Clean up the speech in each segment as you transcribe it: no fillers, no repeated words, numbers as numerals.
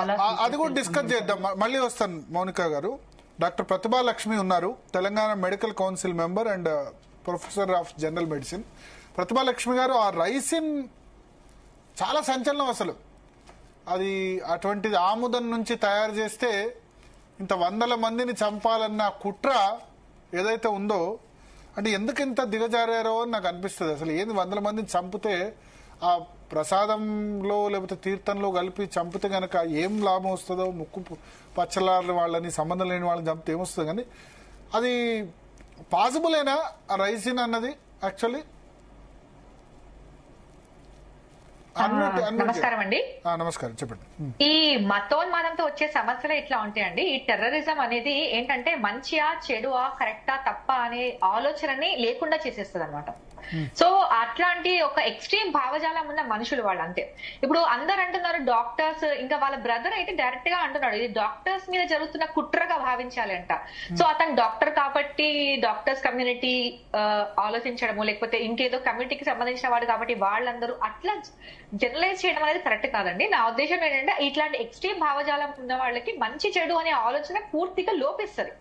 అది కూడా డిస్కస్ చేద్దాం. మళ్ళీ వస్తాను మౌనిక గారు. డాక్టర్ ప్రతిభా లక్ష్మి ఉన్నారు, Telangana medical council member and professor of general medicine. Pratibha Lakshmi గారు, ఆ రైసిన్ చాలా సంచలనం అసలు. అది అటువంటిది ఆముదం నుంచి తయారు చేస్తే ఇంత వందల మందిని చంపాలన్న కుట్ర ఏదైతే ఉందో, అంటే ఎందుకు ఇంత దిగజారారో అని నాకు అనిపిస్తుంది. అసలు ఏంది వందల మందిని చంపితే, ఆ ప్రసాదంలో లేకపోతే తీర్థంలో కలిపి చంపితే గనక ఏం లాభం వస్తుందో, ముక్కు పచ్చలారిన వాళ్ళని, సంబంధం లేని వాళ్ళని చంపితే ఏమొస్తుంది, కానీ అది పాసిబులేనా ఆ రైసిన్ అన్నది యాక్చువల్లీ? నమస్కారం అండి. నమస్కారం, చెప్పండి. ఈ మతోన్మాదంతో వచ్చే సమస్యలు ఇట్లా ఉంటాయండి. ఈ టెర్రరిజం అనేది ఏంటంటే మంచియా చెడువా కరెక్టా తప్ప అనే ఆలోచనని లేకుండా చేసేస్తుంది అనమాట. సో అట్లాంటి ఒక ఎక్స్ట్రీమ్ భావజాలం ఉన్న మనుషులు వాళ్ళు, అంతే. ఇప్పుడు అందరు అంటున్నారు డాక్టర్స్, ఇంకా వాళ్ళ బ్రదర్ అయితే డైరెక్ట్ గా అంటున్నాడు ఇది డాక్టర్స్ మీద జరుగుతున్న కుట్రగా భావించాలి అంట. సో అతను డాక్టర్ కాబట్టి డాక్టర్స్ కమ్యూనిటీ ఆలోచించడము, లేకపోతే ఇంకేదో కమ్యూనిటీకి సంబంధించిన వాడు కాబట్టి వాళ్ళందరూ అట్లా జనరలైజ్ చేయడం అనేది కరెక్ట్ కాదండి. నా ఉద్దేశం ఏంటంటే ఇట్లాంటి ఎక్స్ట్రీమ్ భావజాలం ఉన్న వాళ్ళకి మంచి చెడు అనే ఆలోచన పూర్తిగా లోపిస్తుంది.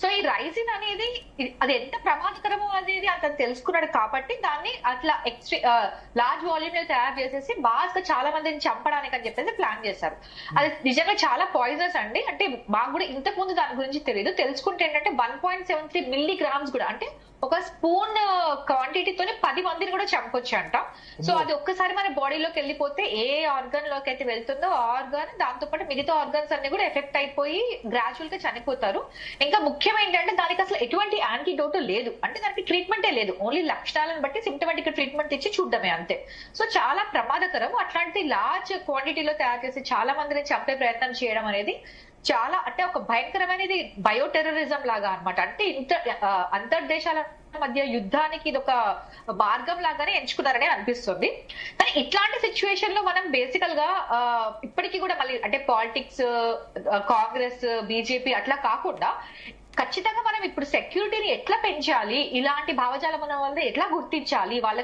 సో ఈ రైజిన్ అనేది అది ఎంత ప్రమాదకరమో అనేది అతను తెలుసుకున్నాడు కాబట్టి దాన్ని అట్లా లార్జ్ వాల్యూమ్ లో తయారు చేసేసి బాగా చాలా మందిని చంపడానికి అని చెప్పేసి ప్లాన్ చేశారు. అది నిజంగా చాలా పాయిజనస్ అండి. అంటే మాకు కూడా ఇంతకు ముందు దాని గురించి తెలియదు. తెలుసుకుంటే ఏంటంటే 1.73 మిల్లీగ్రామ్స్ కూడా, అంటే ఒక స్పూన్ క్వాంటిటీతోనే 10 మందిని కూడా చంపొచ్చు అంట. సో అది ఒక్కసారి మన బాడీలోకి వెళ్ళిపోతే ఏ ఆర్గన్ లోకి అయితే వెళ్తుందో ఆర్గన్, దాంతో పాటు మిగతా ఆర్గన్స్ అన్ని కూడా ఎఫెక్ట్ అయిపోయి గ్రాడ్యువల్ గా చనిపోతారు. ఇంకా ముఖ్యం ఏంటంటే దానికి అసలు ఎటువంటి యాంటీడోట్ లేదు, అంటే దానికి ట్రీట్మెంటే లేదు. ఓన్లీ లక్షణాలను బట్టి సిమ్టమాటిక్ ట్రీట్మెంట్ ఇచ్చి చూడడమే, అంతే. సో చాలా ప్రమాదకరం. అట్లాంటి లార్జ్ క్వాంటిటీలో తయారు చేసి చాలా మందిని చంపే ప్రయత్నం చేయడం అనేది చాలా, అంటే ఒక భయంకరమైనది బయో టెర్రరిజం లాగా అనమాట. అంటే అంతర్దేశాల మధ్య యుద్ధానికి ఇది ఒక మార్గం లాగానే ఎంచుకున్నారని అనిపిస్తుంది. కానీ ఇట్లాంటి సిచ్యువేషన్ లో మనం బేసికల్ గా ఇప్పటికీ కూడా మళ్ళీ అంటే పాలిటిక్స్, కాంగ్రెస్, బీజేపీ అట్లా కాకుండా ఖచ్చితంగా మనం ఇప్పుడు సెక్యూరిటీని ఎట్లా పెంచాలి, ఇలాంటి భావజాలం ఉన్న వాళ్ళని ఎట్లా గుర్తించాలి, వాళ్ళ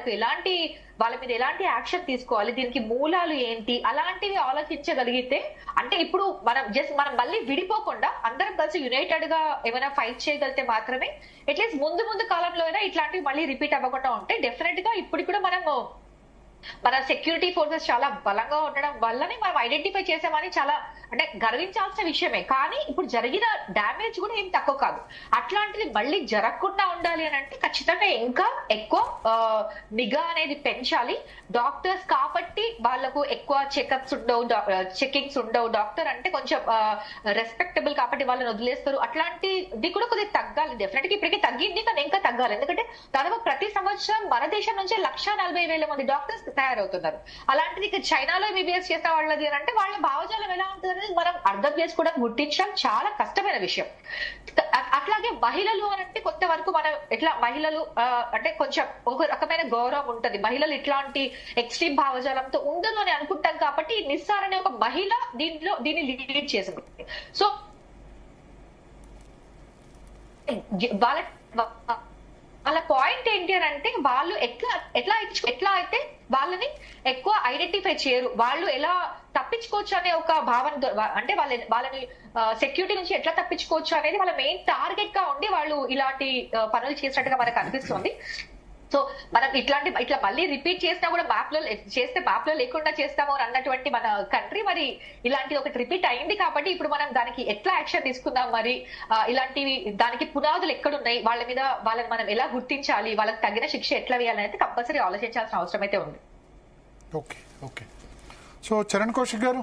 మీద ఎలాంటి యాక్షన్ తీసుకోవాలి, దీనికి మూలాలు ఏంటి, అలాంటివి ఆలోచించగలిగితే, అంటే ఇప్పుడు మనం మళ్ళీ విడిపోకుండా అందరం కలిసి యునైటెడ్ గా ఏమైనా ఫైట్ చేయగలిగితే మాత్రమే అట్లీస్ట్ ముందు కాలంలో అయినా ఇట్లాంటివి మళ్ళీ రిపీట్ అవ్వకుండా ఉంటే డెఫినెట్ గా ఇప్పుడు కూడా మన సెక్యూరిటీ ఫోర్సెస్ చాలా బలంగా ఉండడం వల్లనే మనం ఐడెంటిఫై చేసామని చాలా అంటే గర్వించాల్సిన విషయమే. కానీ ఇప్పుడు జరిగిన డ్యామేజ్ కూడా ఏం తక్కువ కాదు. అట్లాంటిది మళ్ళీ జరగకుండా ఉండాలి అని అంటే ఖచ్చితంగా ఇంకా ఎక్కువ నిఘా అనేది పెంచాలి. డాక్టర్స్ కాబట్టి వాళ్ళకు ఎక్కువ చెకప్స్ ఉండవు, చెకింగ్స్ ఉండవు. డాక్టర్ అంటే కొంచెం రెస్పెక్టబుల్ కాబట్టి వాళ్ళని వదిలేస్తారు. అట్లాంటిది కూడా కొద్దిగా తగ్గాలి. డెఫినెట్ గా ఇప్పటికీ తగ్గింది, కానీ ఇంకా తగ్గాలి. ఎందుకంటే దాదాపు ప్రతి సంవత్సరం మన దేశం నుంచి 140,000 మంది డాక్టర్స్ తయారవుతున్నారు. అలాంటిది ఇక చైనాలో ఎంబీబీఎస్ చేసే వాళ్ళది అని అంటే వాళ్ళ భావజాలం ఎలా ఉంటుంది మనం అర్థం చేసుకోవడం, గుర్తించడం చాలా కష్టమైన విషయం. అట్లాగే మహిళలు అని అంటే కొంతవరకు మనం ఎట్లా మహిళలు అంటే కొంచెం ఒక రకమైన గౌరవం ఉంటది. మహిళలు ఇట్లాంటి ఎక్స్ట్రీమ్ భావజాలంతో ఉండదు అని అనుకుంటాం కాబట్టి నిస్సార్ అనే ఒక మహిళ దీన్ని లీడ్ చేసింది. సో వాళ్ళ పాయింట్ ఏంటి అని అంటే వాళ్ళు ఎట్లా అయితే వాళ్ళని ఎక్కువ ఐడెంటిఫై చేయరు, వాళ్ళు ఎలా తప్పించుకోవచ్చు అనే ఒక భావన, అంటే వాళ్ళని సెక్యూరిటీ నుంచి ఎట్లా తప్పించుకోవచ్చు అనేది వాళ్ళ మెయిన్ టార్గెట్ గా ఉండి వాళ్ళు ఇలాంటి పనులు చేసినట్టుగా మనకు అనిపిస్తుంది. సో మనం ఇట్లా మళ్ళీ రిపీట్ చేసినా కూడా మ్యాప్ లో లేకుండా చేస్తాము అని అన్నటువంటి మన కంట్రీ మరి ఇలాంటి ఒకటి రిపీట్ అయింది కాబట్టి ఇప్పుడు మనం దానికి ఎట్లా యాక్షన్ తీసుకుందాం, మరి ఇలాంటివి దానికి పునాదులు ఎక్కడున్నాయి, వాళ్ళని మనం ఎలా గుర్తించాలి, వాళ్ళకి తగిన శిక్ష ఎట్లా వేయాలని అయితే కంపల్సరీ ఆలోచించాల్సిన అవసరం అయితే ఉంది. ఓకే. సో చరణ్ కౌశిక్ గారు.